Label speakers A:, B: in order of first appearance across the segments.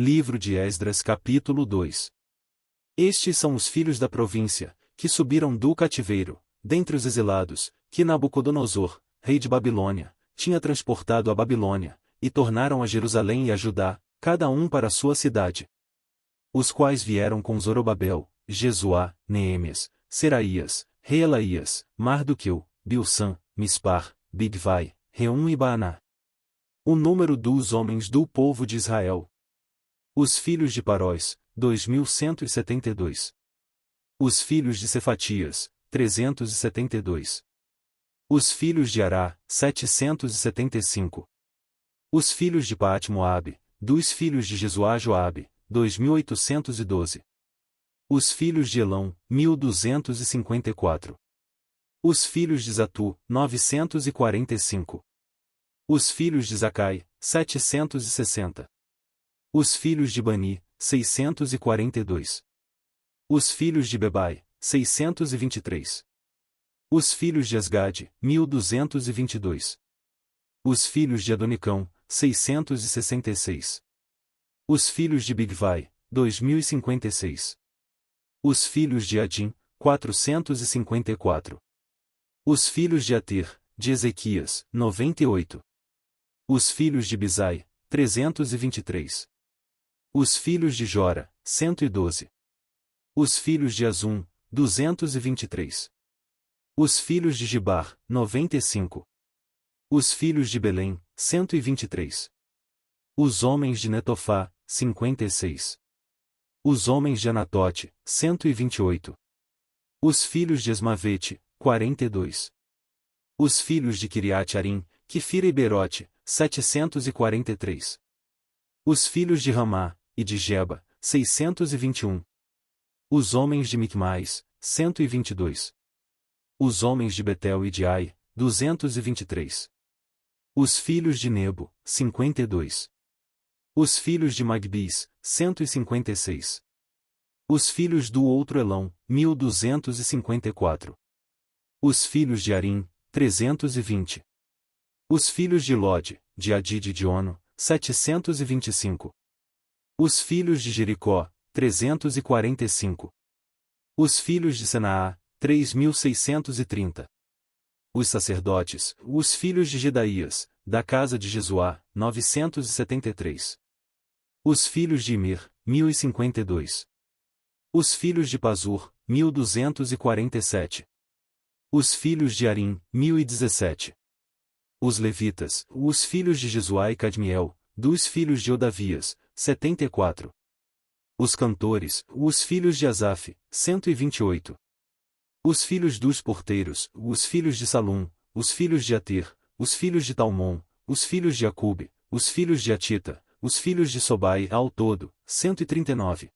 A: Livro de Esdras capítulo 2. Estes são os filhos da província, que subiram do cativeiro, dentre os exilados, que Nabucodonosor, rei de Babilônia, tinha transportado à Babilônia, e tornaram a Jerusalém e a Judá, cada um para a sua cidade. Os quais vieram com Zorobabel, Jesuá, Neemias, Seraías, Reelaías, Mardoqueu, Bilsã, Mispar, Bigvai, Reum e Baaná. O número dos homens do povo de Israel. Os filhos de Paróis, 2172. Os filhos de Cefatias, 372. Os filhos de Ará, 775. Os filhos de Paate-Moabe, dos filhos de Jesuá Joabe, 2812. Os filhos de Elão, 1254. Os filhos de Zatu, 945. Os filhos de Zacai, 760. Os filhos de Bani, 642. Os filhos de Bebai, 623. Os filhos de Asgade, 1222. Os filhos de Adonicão, 666. Os filhos de Bigvai, 2056. Os filhos de Adim, 454. Os filhos de Ater, de Ezequias, 98. Os filhos de Bizai, 323. Os filhos de Jora, 112. Os filhos de Azum, 223. Os filhos de Gibar, 95. Os filhos de Belém, 123. Os homens de Netofá, 56. Os homens de Anatote, 128. Os filhos de Esmavete, 42. Os filhos de Kiriat-Arim, Quifira e Berote, 743. Os filhos de Ramá, e de Geba, 621. Os homens de Micmais, 122. Os homens de Betel e de Ai, 223. Os filhos de Nebo, 52. Os filhos de Magbis, 156. Os filhos do outro Elão, 1254. Os filhos de Arim, 320. Os filhos de Lode, de Adid e de Ono, 725. Os filhos de Jericó, 345. Os filhos de Senaá, 3630. Os sacerdotes, os filhos de Gedaías, da casa de Jesuá, 973. Os filhos de Imir, 1052. Os filhos de Pazur, 1247. Os filhos de Arim, 1017. Os levitas, os filhos de Jesuá e Cadmiel, dos filhos de Odavias, 74. Os cantores, os filhos de Asaf, 128. Os filhos dos porteiros, os filhos de Salum, os filhos de Ater, os filhos de Talmon, os filhos de Acube, os filhos de Atita, os filhos de Sobai ao todo, 139.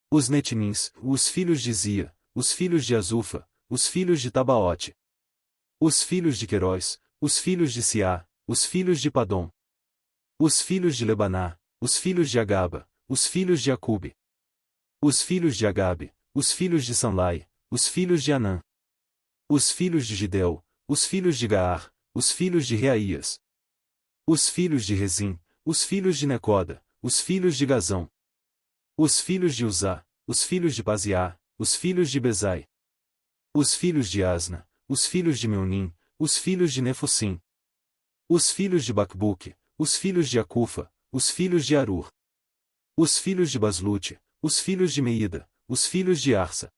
A: Os Netinins, os filhos de Zia, os filhos de Azufa, os filhos de Tabaote. Os filhos de Queróis, os filhos de Siá, os filhos de Padom. Os filhos de Lebaná, os filhos de Agaba, os filhos de Acube. Os filhos de Agabe, os filhos de Sanlai, os filhos de Anã. Os filhos de Gidel, os filhos de Gaar, os filhos de Reaías. Os filhos de Rezim, os filhos de Necoda, os filhos de Gazão. Os filhos de Uzá, os filhos de Paziá, os filhos de Bezai. Os filhos de Asna, os filhos de Meunim, os filhos de Nefusim. Os filhos de Bacbuque, os filhos de Acufa, os filhos de Arur. Os filhos de Baslute, os filhos de Meida, os filhos de Arsa.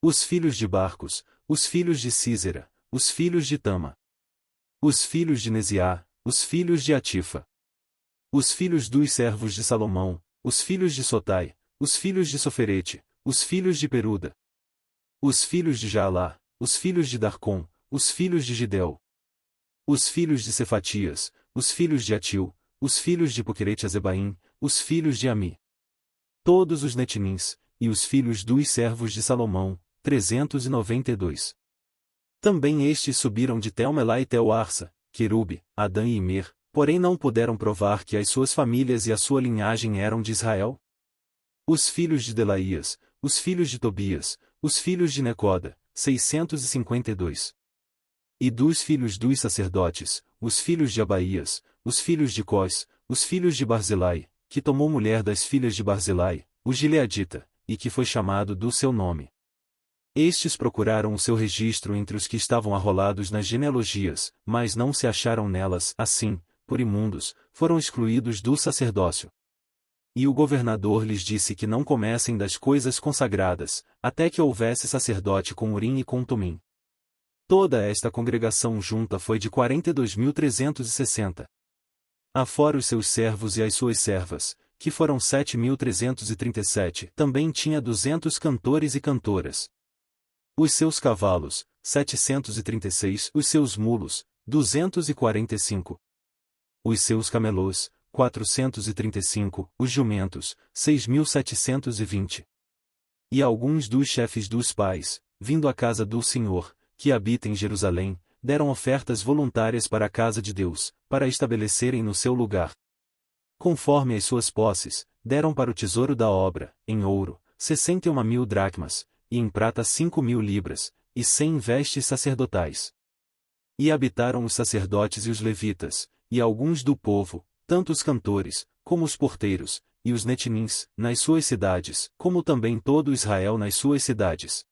A: Os filhos de Barcos, os filhos de Císera, os filhos de Tama. Os filhos de Neziá, os filhos de Atifa. Os filhos dos servos de Salomão, os filhos de Sotai, os filhos de Soferete, os filhos de Peruda. Os filhos de Jaalá, os filhos de Darcom, os filhos de Gidel. Os filhos de Cefatias, os filhos de Atil, os filhos de Poquerete-Azebaim, os filhos de Ami. Todos os Netinins, e os filhos dos servos de Salomão, 392. Também estes subiram de Tel-Melá e Tel-Arsa, Querube, Adã e Imer, porém não puderam provar que as suas famílias e a sua linhagem eram de Israel. Os filhos de Delaías, os filhos de Tobias, os filhos de Necoda, 652. E dos filhos dos sacerdotes, os filhos de Abaías, os filhos de Cós, os filhos de Barzilai, que tomou mulher das filhas de Barzilai, o gileadita, e que foi chamado do seu nome. Estes procuraram o seu registro entre os que estavam arrolados nas genealogias, mas não se acharam nelas, assim, por imundos, foram excluídos do sacerdócio. E o governador lhes disse que não comessem das coisas consagradas, até que houvesse sacerdote com Urim e com Tumim. Toda esta congregação junta foi de 42.360. Afora os seus servos e as suas servas, que foram 7.337, também tinha 200 cantores e cantoras. Os seus cavalos, 736, os seus mulos, 245. Os seus camelôs, 435, os jumentos, 6.720. E alguns dos chefes dos pais, vindo à casa do Senhor, que habita em Jerusalém, deram ofertas voluntárias para a casa de Deus, para estabelecerem no seu lugar. Conforme as suas posses, deram para o tesouro da obra, em ouro, 61.000 dracmas, e em prata 5.000 libras, e 100 vestes sacerdotais. E habitaram os sacerdotes e os levitas, e alguns do povo, tanto os cantores, como os porteiros, e os netinins, nas suas cidades, como também todo Israel nas suas cidades.